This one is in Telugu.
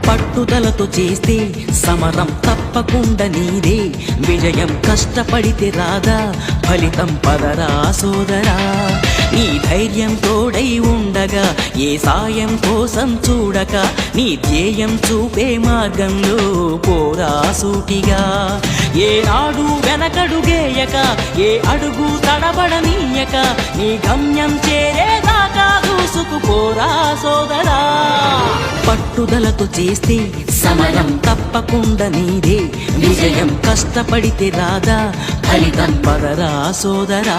పట్టుదలతో చేస్తే సమరం తప్పకుండా నీదే, విజయం కష్టపడితే రాదా ఫలితం పదరా సోదరా. నీ ధైర్యం తోడై ఉండగా ఏ సాయం కోసం చూడక, నీ ధ్యేయం చూపే మార్గంలో పోరా సూటిగా. ఏనాడు వెనకడుగేయక, ఏ అడుగు తడబడనీయక, నీ గమ్యం చేరేదాకా దూసుకుపోరా సోదరా. పట్టుదలతో చేస్తే సమరం తప్పకుండా నీదే, విజయం కష్టపడితే రాదా ఫలితం పదరా సోదరా.